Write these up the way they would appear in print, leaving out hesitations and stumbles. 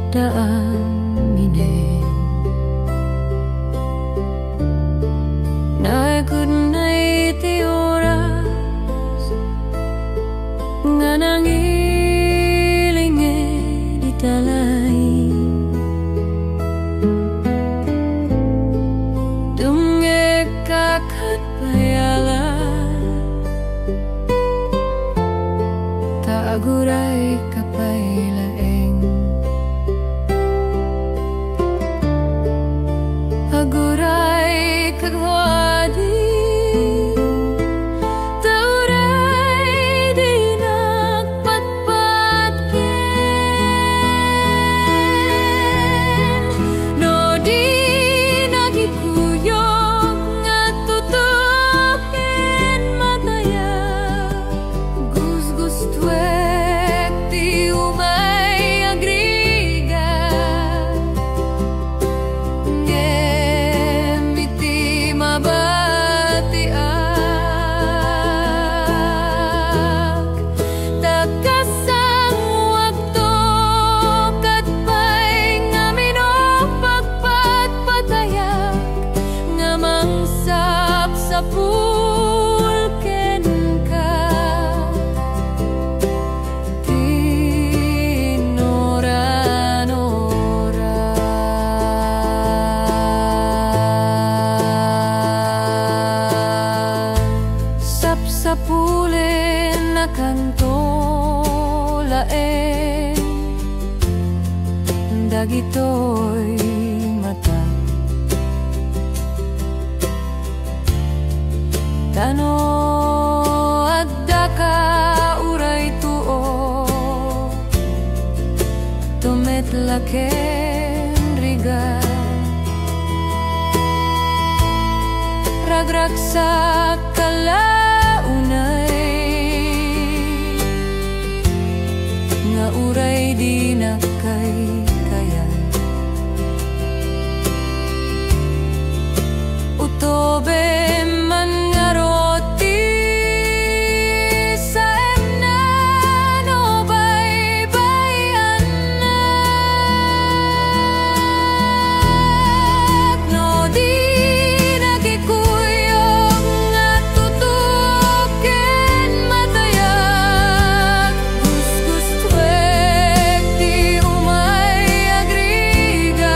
daaminen. Naikod na iti oras nga nangilinge di talay. Dungeg kakat bayala taaguray kapaylaeng. Aguray kagwadi tauray di nagpatpat ken. No di nagikuyog nga tutukin mataya gusgustuek ti umay agriga. Ngemiti mabatiak takasang wakto kat pay ngamino pagpatpatayak nga mangsap sa pulken ka. Tinoran-ora sapsapulin na kanto laeng dagitoy mata tano adda ka uray tuo tumetlaken riga ragragsak kalaunay nga uray di na kay kaya. Utobe man nga roti sa emnan o baybayan na. No di nagikuyog nga tutukin matayag gusgustuek ti umay agrigat.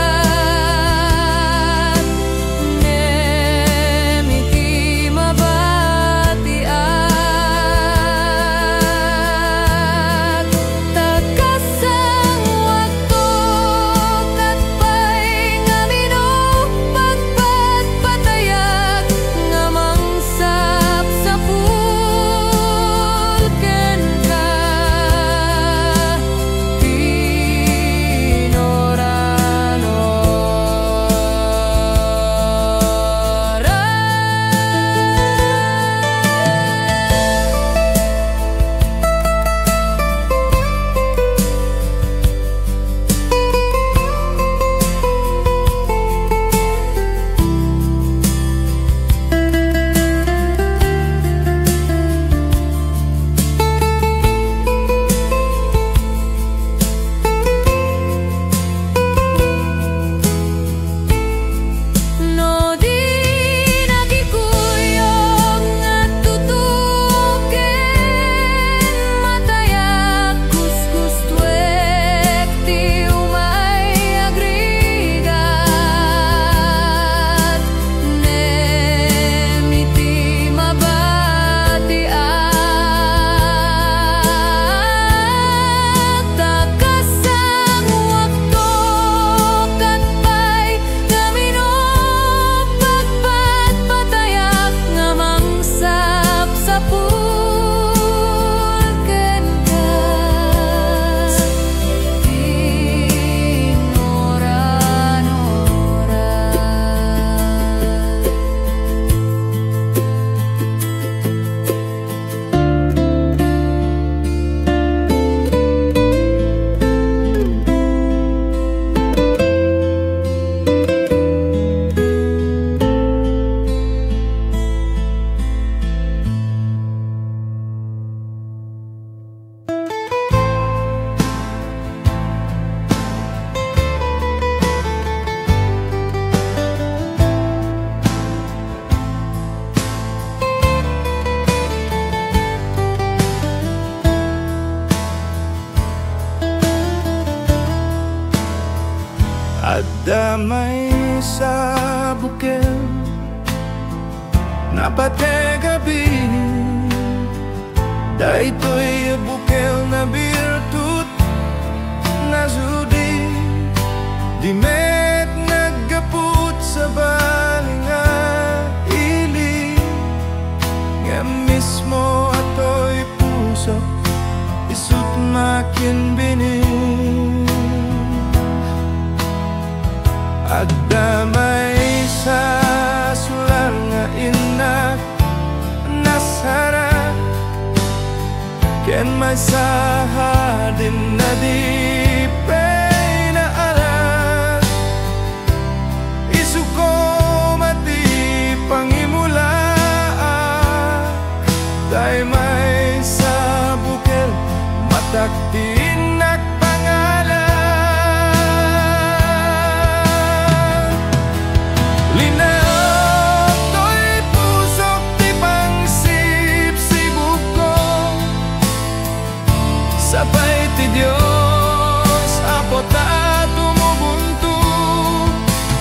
damay sa bukel napate gabi daytoy bukel na birtud na sudi di met naggaput sa balinga ili nga mismo ato'y puso isut makin bini agdamay sa sular nga inak nasara ken may sahadin na di pinaalat isuko mati pangimula day may sa bukel mataktin nagpangalan linaw to'y pusok di pangsip-sibuk ko sabay ti Diyos apot at tumubunto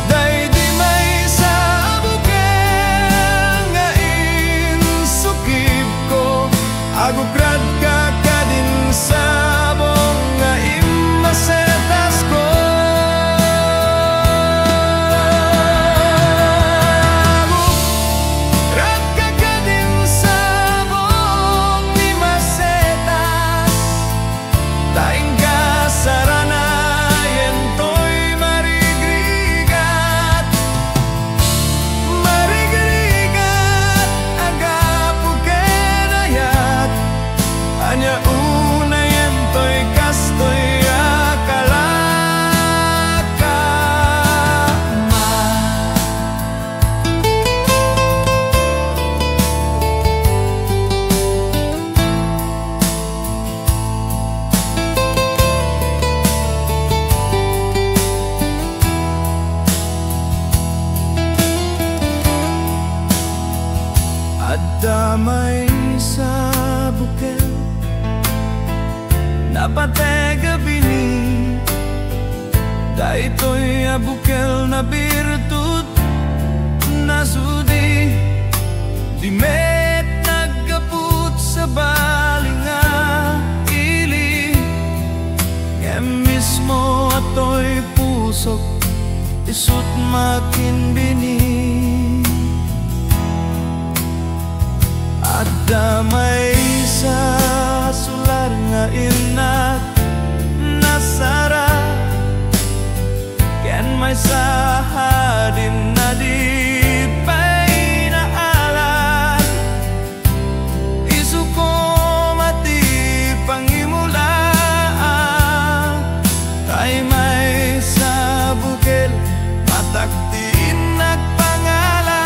day di may sa bukel nga insukib ko agugrad ka kadin sabong nga imasetas ko agugrad ka kadin sabong imasetas daing kasaranayan to'y marigrigat agapo kenayat anya unayan to'y kastoy akalakama adamay sa bukel napate gabi ni daytoy bukel na birtud na sudi di met naggaput sa balinga ili nga mismo ato'y pusok isut makin bini adamay sa sular nga inak nasara ken may sahadin na di pinaalat isuko mati pangimulaan tay may sa bukel mataktin nagpangalan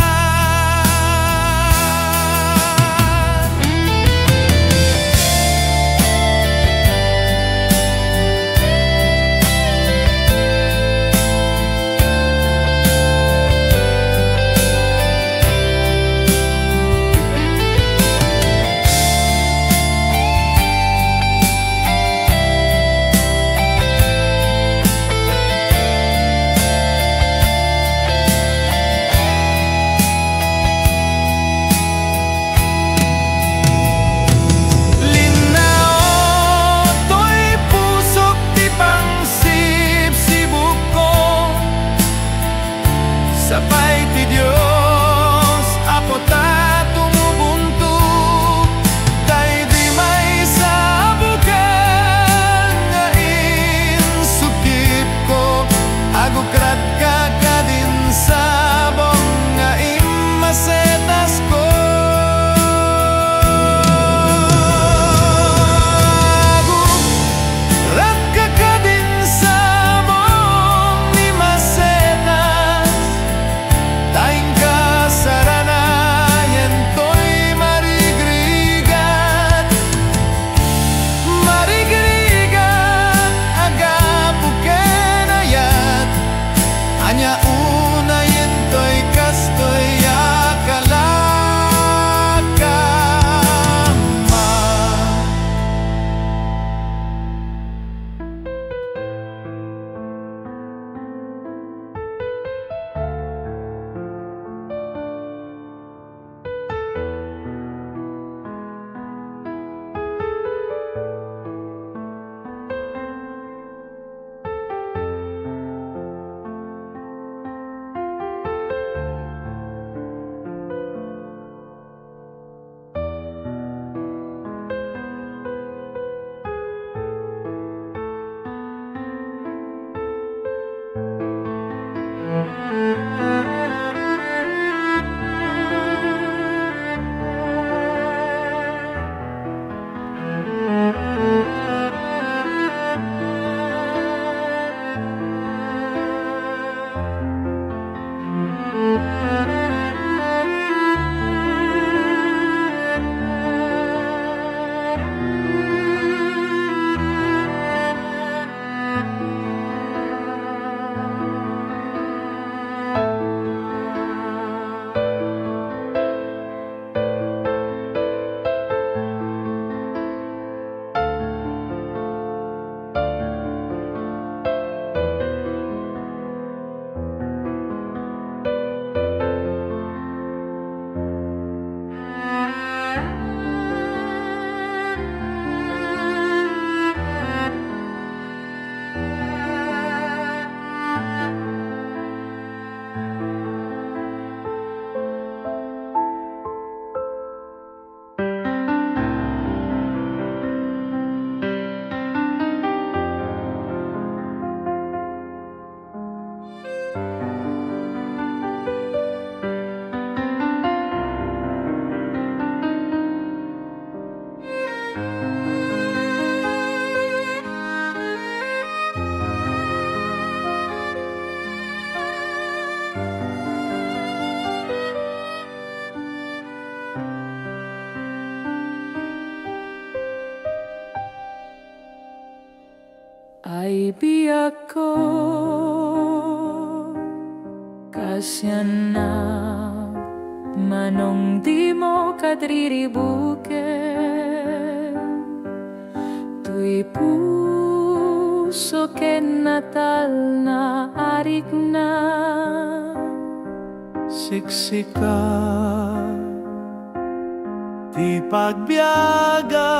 ay biyak ko kasyan na manong di mo kadriribuke tuy puso ken natal na arik na siksika ti pagbiaga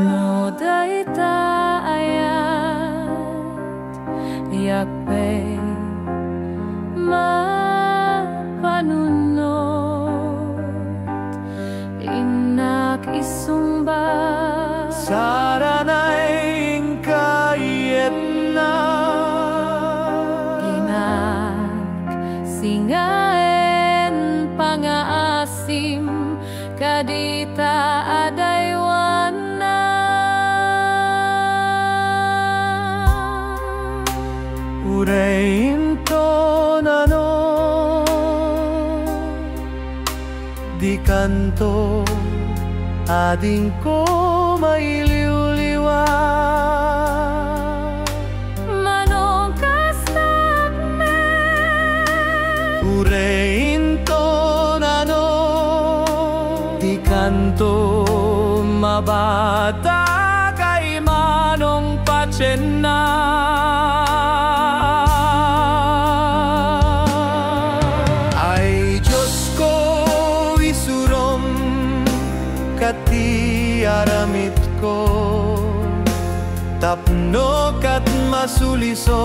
no dayta ayat yakpe mapanunod inak isumba saranaing kayet na singaen pangaasim kadita adaywan na urain tonano di kanto ading ko mailiw-liwa manong kastakme urain tonano di kanto mabata kay manong pachen na ay Diyos ko isurom kati aramit ko tapno kat masuliso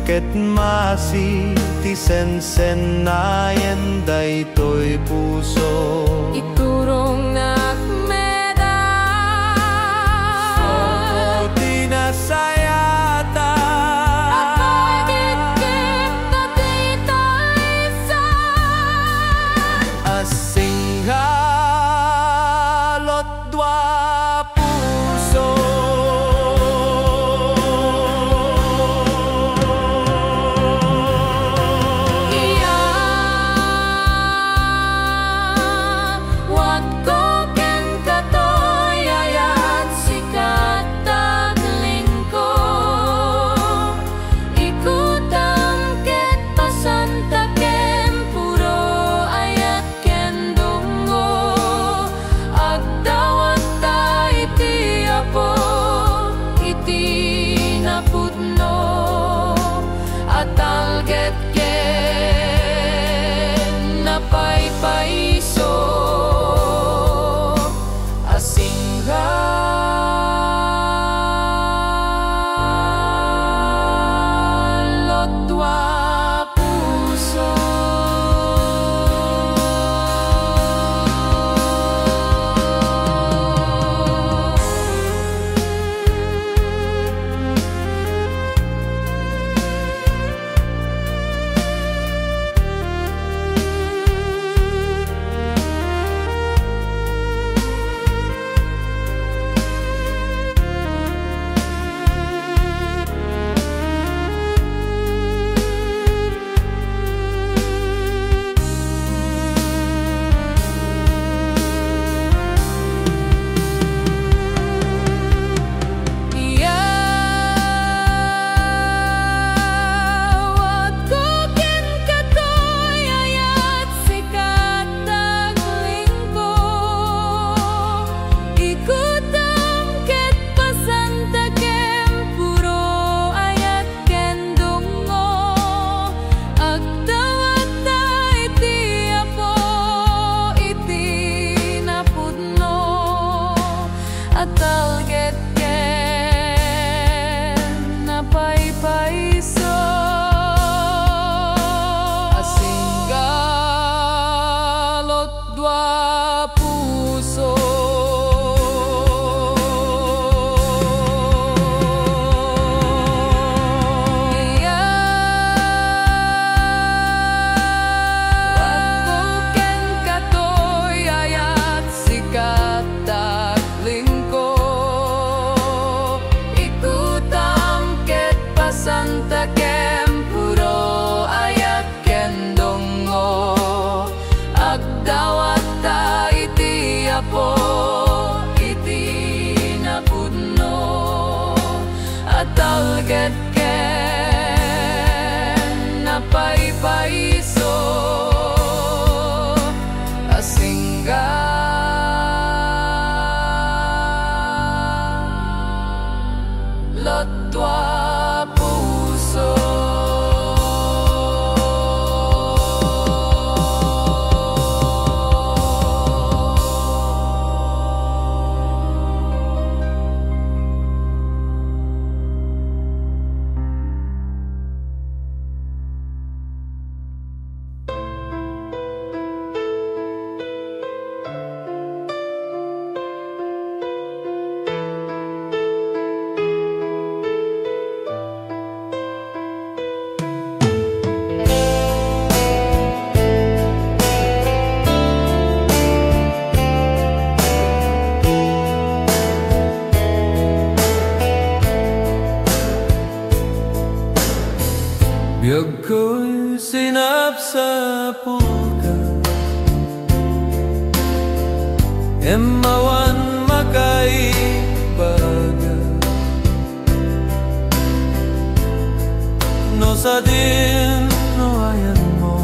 ket masi ti sensen nayen daytoy puso iturong nakmeda so tinasayata at magigit na titaisan asinghalot dwa puso wag ko ken katoy ayat sikat tagling ko ikutam ket pasanta ken puro ayat ken dungo agdawat ta iti apo iti napudno at alget ken napaypaiso asinghalot dwa puso Ako'y sinap sa pulga, emawan makaibaga, no sa din no ayan mo,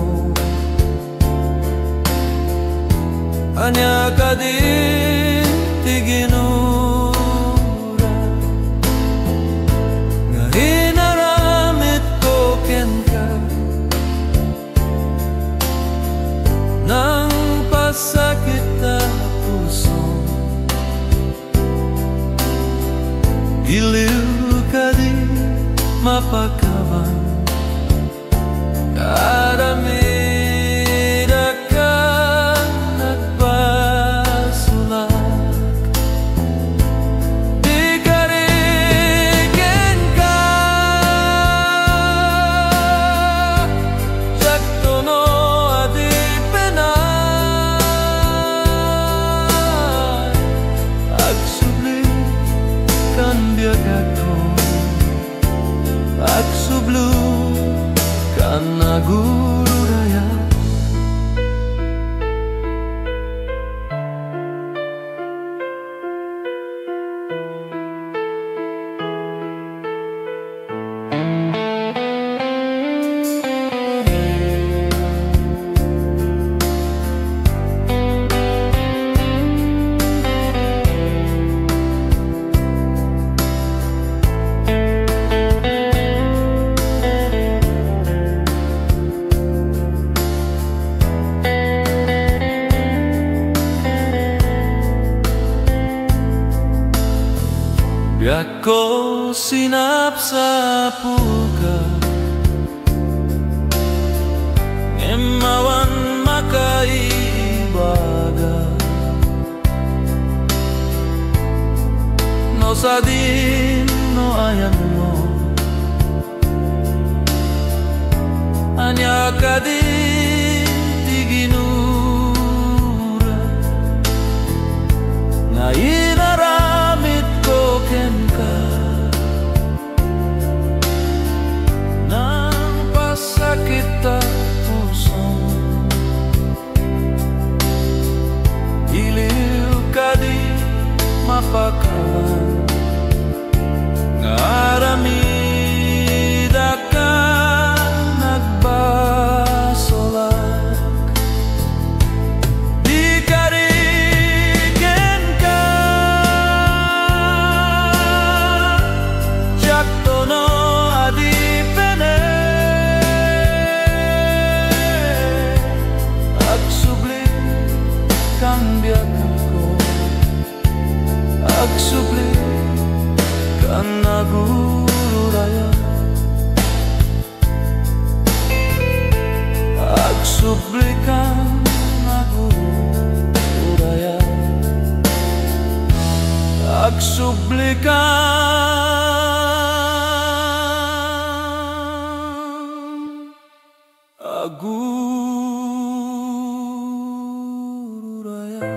anya ka din tiginura, nga hinaramit ko ken ka, nang pasakit na puso, iliw ka di mapakawan, karamida ka nagpasulak, di ka rigen ka, sakto no adi penay, agsubli kan biagag ko, agsublu kan naguro raya. Ako sinap sa pulga, emawan makaibaga, no sa din no ayan mo, anya ka din tiginura, nga inaramit ko ken ka, nang pasakit ta puso, iliw ka di mapakawan, nga aramida ka nagbasolak, di ka rigen ka, sakto no adi penay, agsubli kan biagag ko, agsubli kan naguro raya, agsubli kan naguro raya, agsubli kan aguro raya.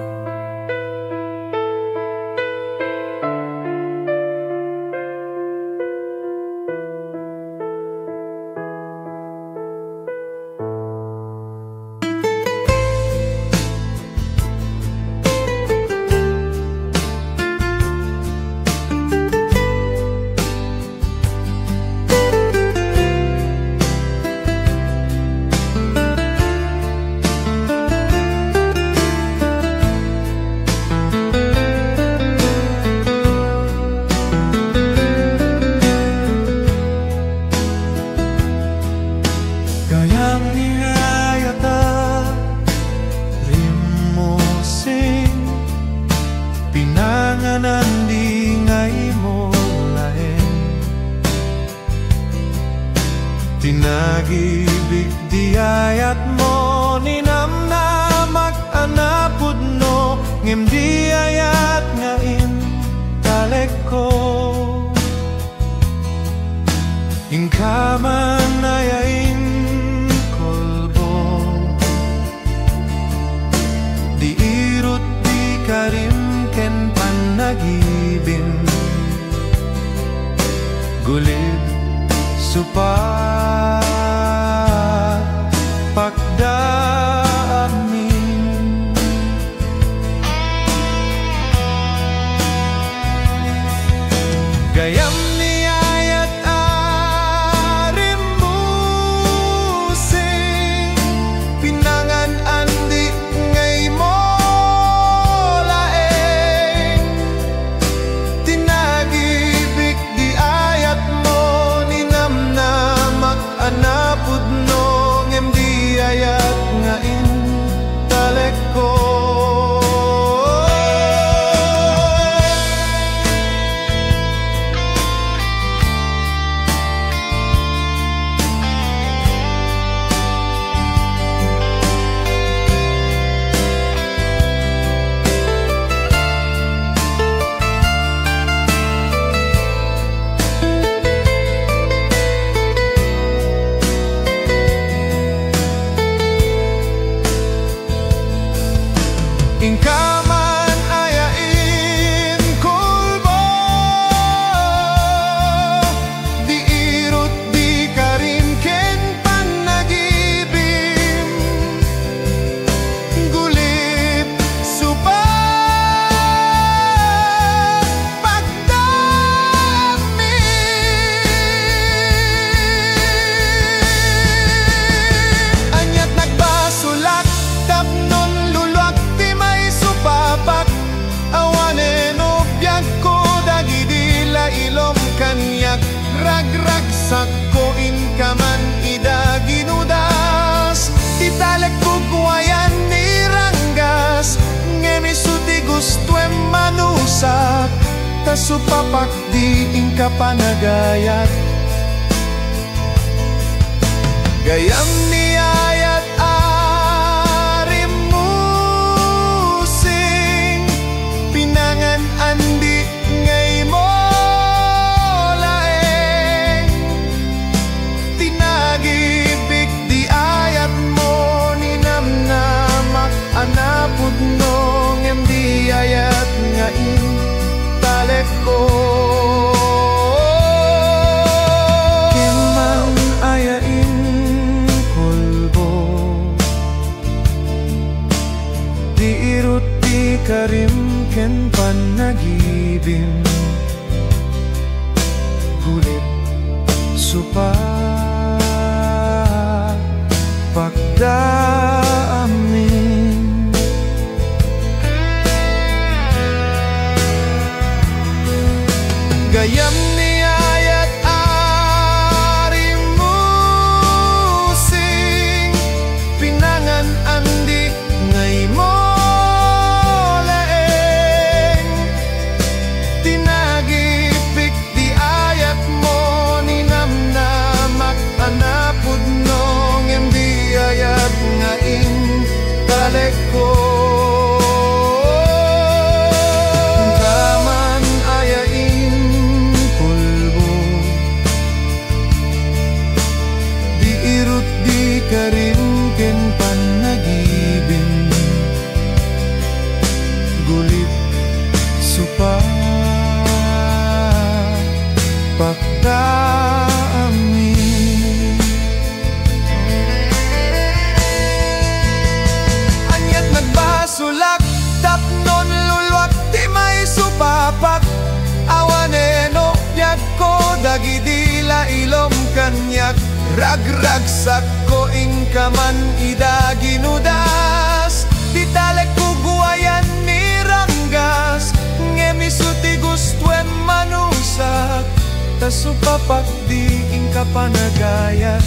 Tinagibig diayat mo ninamnamak anapud no ngem diayat ngain talek ko ingkaman ayain kolbo di irut di karim ken panagibin gulid supa Ingkaman ayain kulbo, di irot di karim ken panagibim, gulip supa pagdami. Anyat nagbasulak tapnon lulwak ti may supapak, awanen o biyag ko dagidila ilom kanyak, ragrag sakko inkaman ida ginudas, titalek kukwayan ni ranggas, ngemisuti gusto manusak, tasupapak di ingka panagayat. Gayam ni ayat arim musing, pinangan andi ngay mo laeng, tinagibig di ayat mo ni namnamak, anapod nong em di ayat ngain talek ko. Kimang ayain kulbo, di irot di karim ken panagibim, gulit supa pagdaamin. Gayam ni ayat arim musing, pinangan andi ngay mo laeng, tinagipik di ayat mo ni namnamak, anapod nong em di ayat ngain talek ko. Ingkaman ayain kulbo, di irot di karim ken panagibim, gulit supa pagdaamin. Anyat nagbasulak tapnon lulwak ti may supapak, awaneno biyag ko dagidila ilom kanyak, ragrag sakko ingkaman ida ginudas, titalek kugwayan ni ranggas, ngemisuti gustuen manusak, tasupapak di ingka panagayat.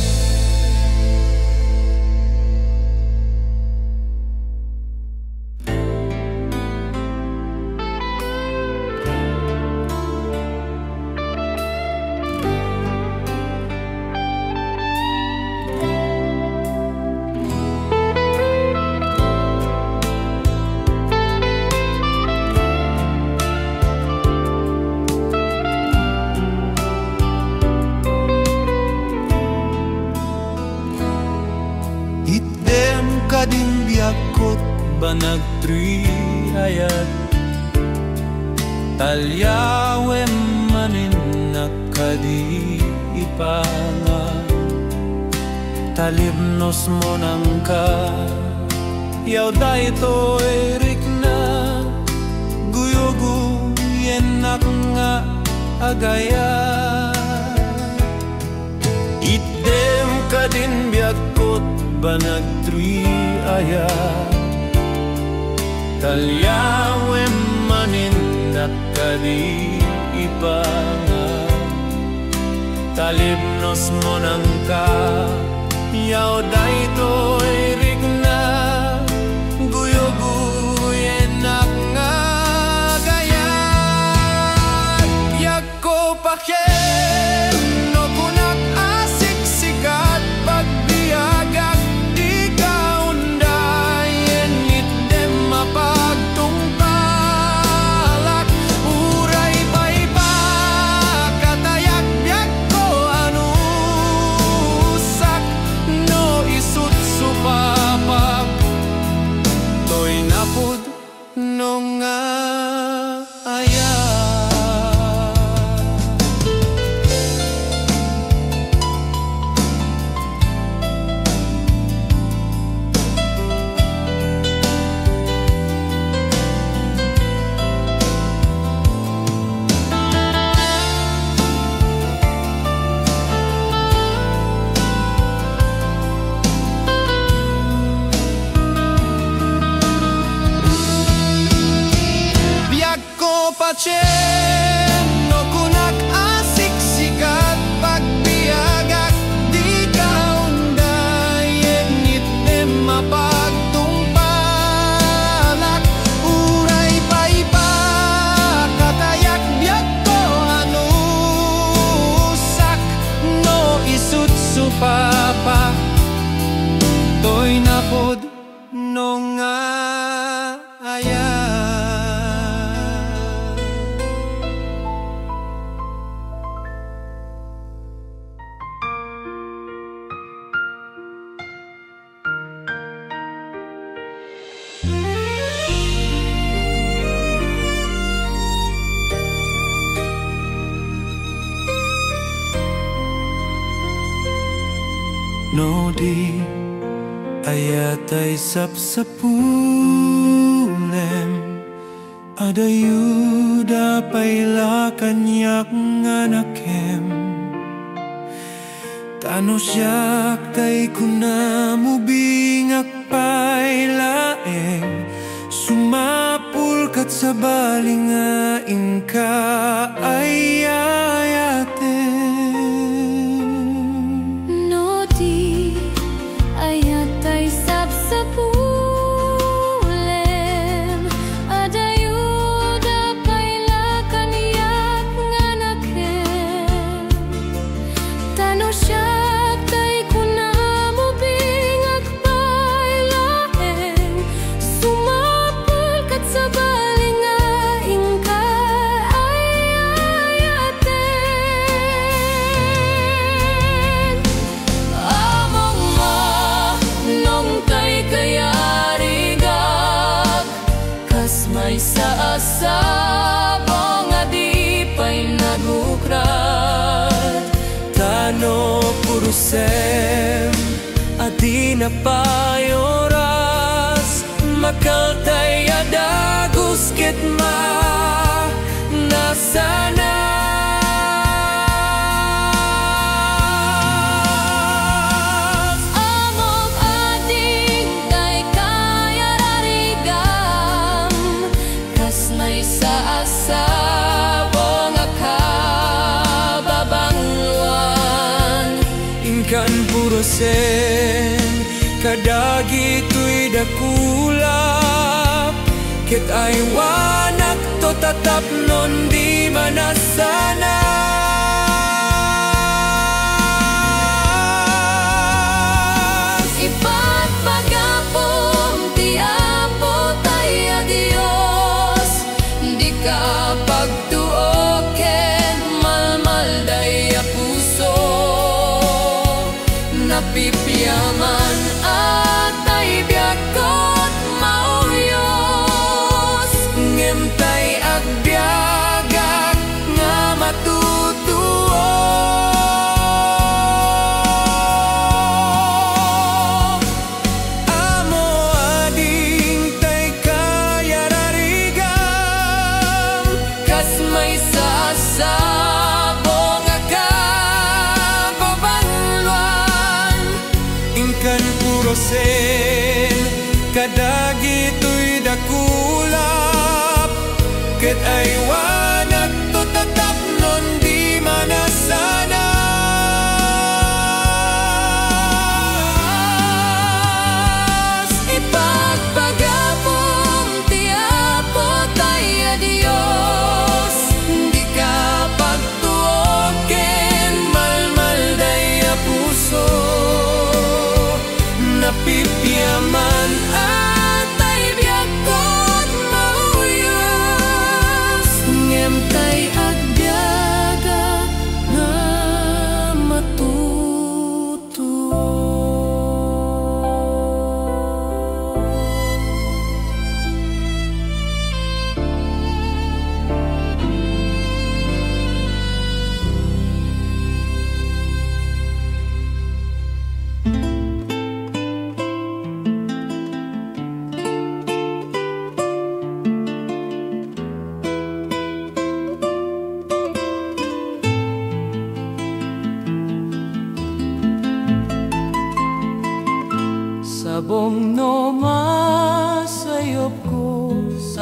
Kadin biyakot banagtri ayat, talyawem manin nakadi ipanga, talibnos mo nangka, yaw dayto erik na, guyugu yenak nga agaya. Idem kadin biyakot banagtri ayat, talyawem manin nakadi ipanga, talibnos mo nangka, yaw dayto erik na, guyuguyenak nga gaya. Yagko paken no kunak asik sikat pagbiagak, di kaundayen itdem mapagtungtalak, uray pa'y pa katayak biag ko anusak, no isut supapag, to'y napod nung aya. Pachen, no kunak asik sikat pagbiagak di kaundayen ngit mapagtumpalak uray paipa katayak biag ko anusak no isut supapa toy napod no aya. No di ayatay sapsapulem adayuda payla kanyak nganakem tano siyak tay kunamubingak paylaeng sumapul kat sa balingain ka ayayaten. May saasabong nga di pa'y nagukrat Tano purusem adi na payoras makaltay adagus kitma nasana kan purosen kadagi tuy dakulap ket ay wanak to tatap non di manasana ipat pagapom tiapo tayo Dios di ka pagtuoken malmal daya puso napipiyaman at ay biyakot mauyos ngem tay agbiagak nga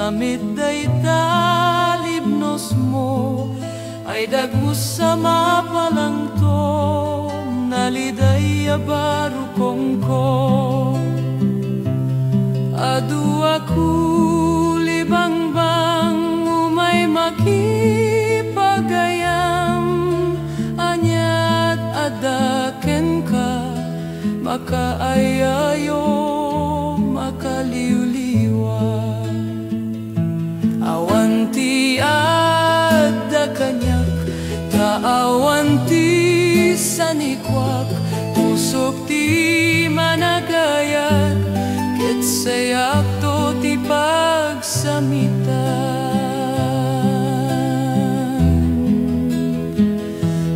Samit dayta libnos mo ay dagmus sa mapalang to naliday baro kongko adu aku libang-bang umay makipagayam anyat adaken ka makaayayo makaliw-liwa awanti adda kanyak kaawanti sanikwak usok ti managayat ket sayak to ti pagsamitan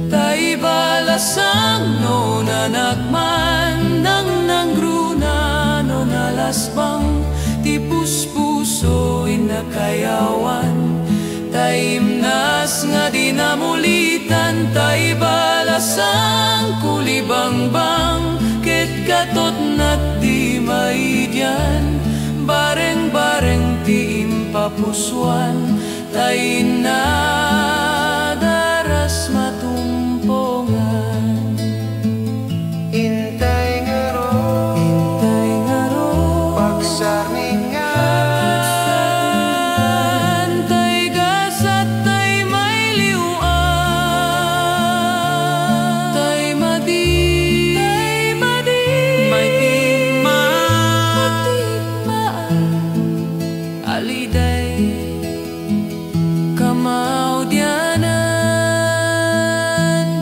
tay balasang no nanagman nang nanggruna no nalasbang ti puspuso inakayawan taimnas nga dinamulitan tay balasang kulibangbang ket katot nat di maidyan bareng-bareng ti impapuswan tay nadaras matumpongan intay nga ro pagsarmingan tay gasat tay may liwan tay madi may tigmaan aliday kamao dianan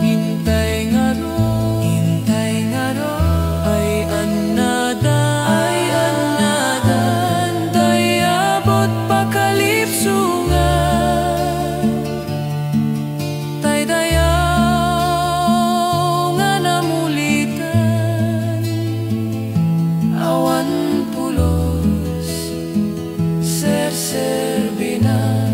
hintay nga ro ay annadan tay abot pakalipsungan tay dayaw nga namulitan awan pulos serserbinan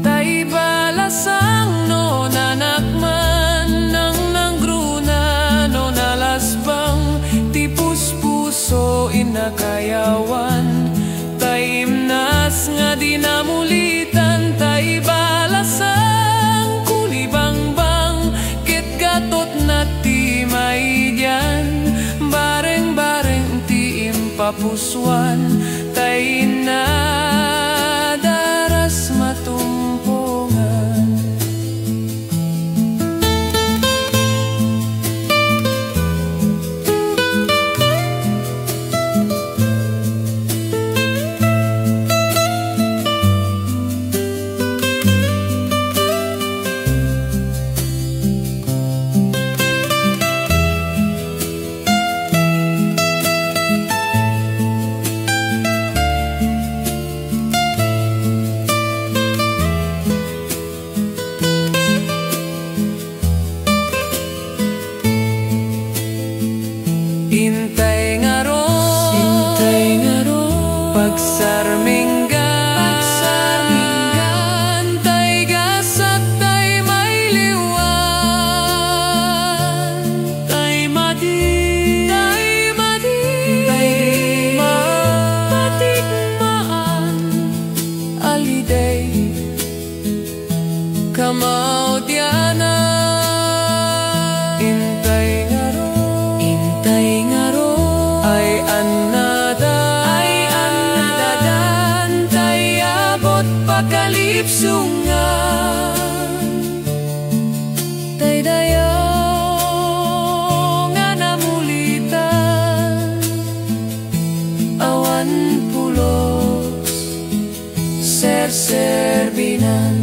tay balasang no nanakman nang nanggruna no nalasbang ti puspuso inakayawan taimnas nga dinamulitan tay balasang kulibangbang ket gatot na ti maidyan bareng-bareng ti impapuswan tay nadaras matumpongan intay nga ro pagsarmingan tay gasat tay may liwan tay madi matigmaan aliday kamao dianan intay nga ro ay annadadan tay abot pakalipsungan tay dayaw nga namulitan awan pulos serserbinan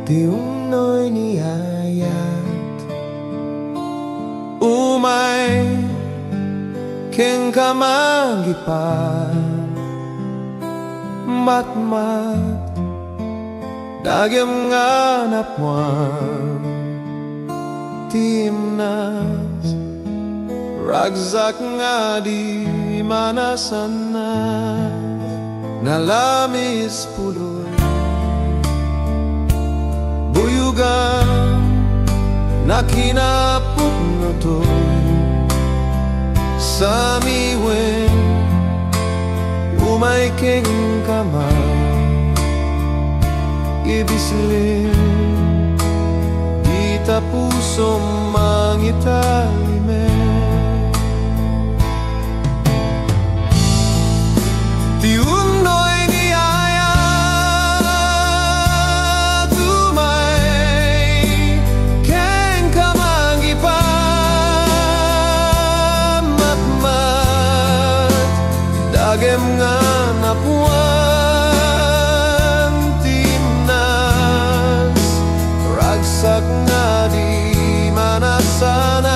Ti umnoy niyayat umay ken kamagipan matmat dagem nga napwan timnas ragzak nga di manasan na nalamis puloy buyugan na kinapugnotoy sa miwen umay keng kamay ibislim ita puso mangitalime ti umnoy niyaya tumay keng kamagipan matmat dagem nga napuan timnas ragsak nga di manasanas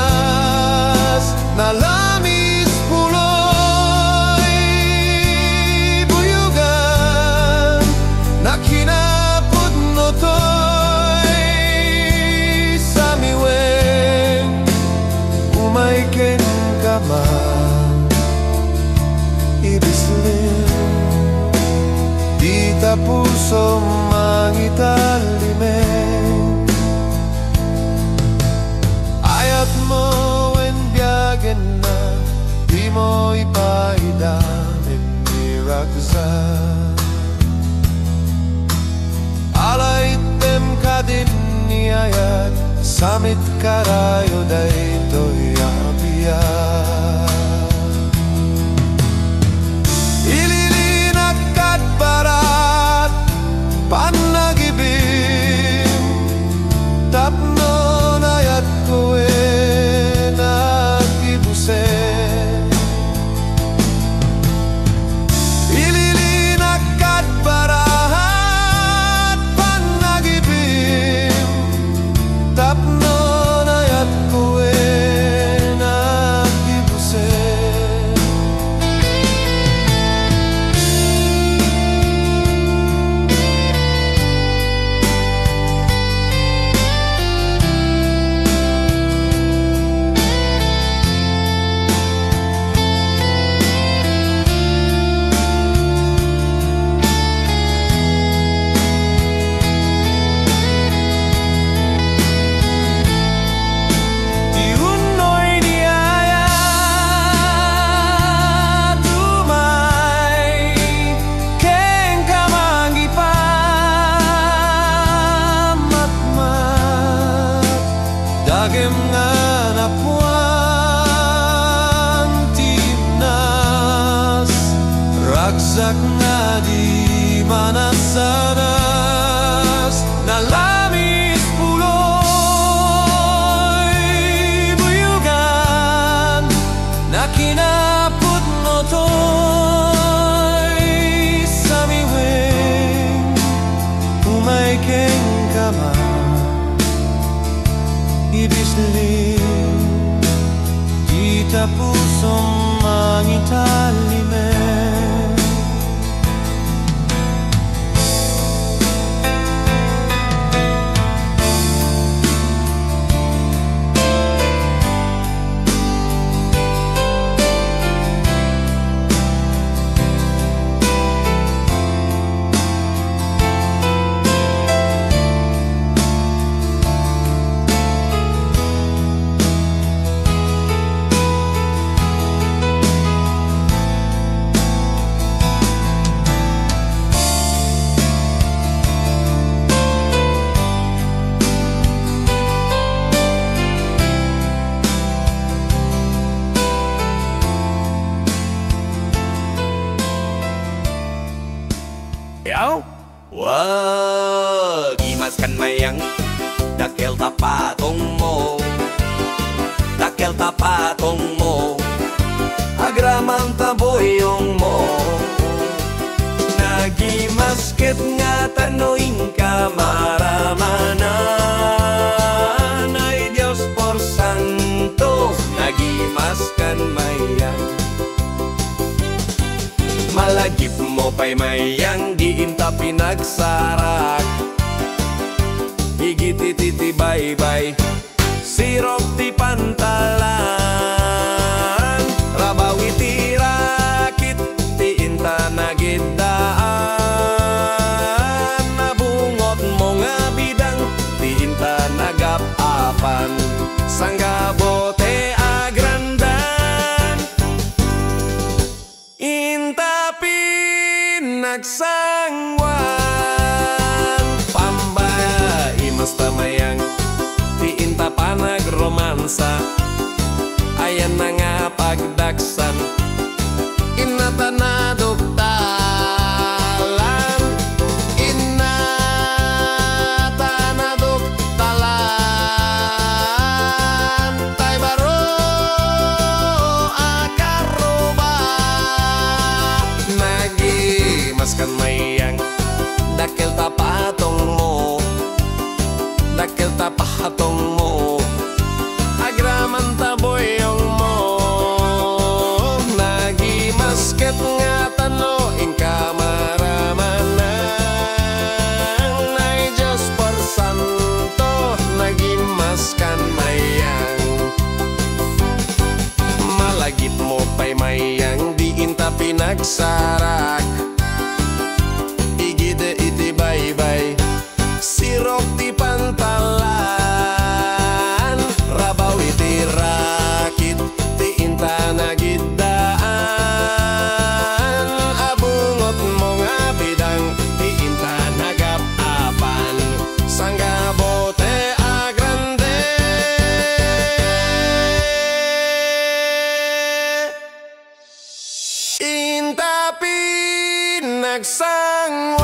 nalamis puloy buyugan na kinapudnotoy sa miwen umay ken kamay ibislim di ta puso mangitalime ayat mo en biyagan na di mo ipaidamin ni ragzak alay tem ka din ni ayat samit karayo daytoy abiyat ililinak at barat panagibim tapno nayat kowe nagibusen ililinak at barat panagibim tapno nayat kowe nagibusen dagem nga napuan timnas ragzak nga di manasanas nalamis puloy buyugan na kinapudnotoy sa miwen umay keng kamay ibislim di ta puso mangitalime Yaw? Wag imaskan mayang dakel tapatong mo dakel tapatong mo agramang taboyong mo nagimas masket nga tanoing ka maramanan. Ay Diyos por santo, nagimaskan mayang. Malagip mo pa'y mayang, diinta pinagsarak. Igitititi bye-bye, sirok ti pantalan. Rabawi ti rakit, ti inta nagidaan. Nabungot mo nga bidang, ti inta nagapapan. Sangga bote agrandan, inta pinagsangwan. Pambaya imas tamayang, ti inta panagromansa. Ayan na nga pagdaksan, inata na duktalan. Inata na duktalan, tay baro akaroba. Nagimaskan mayang, dakil tapatong mo, dakil tapatong mo. Agraman taboyong mo, nagimasket nga tanoing ka maramanan. Ay Diyos por santo, nagimaskan mayang. Malagip mo pa'y mayang, diinta pinagsarak. Igide iti bye-bye, sirok ti pantalan. Rabaw iti rakit, ti inta nagidaan. Abungot mo nga bidang, ti inta nagapapan. Sangga bote agrande, inta pinagsangwan.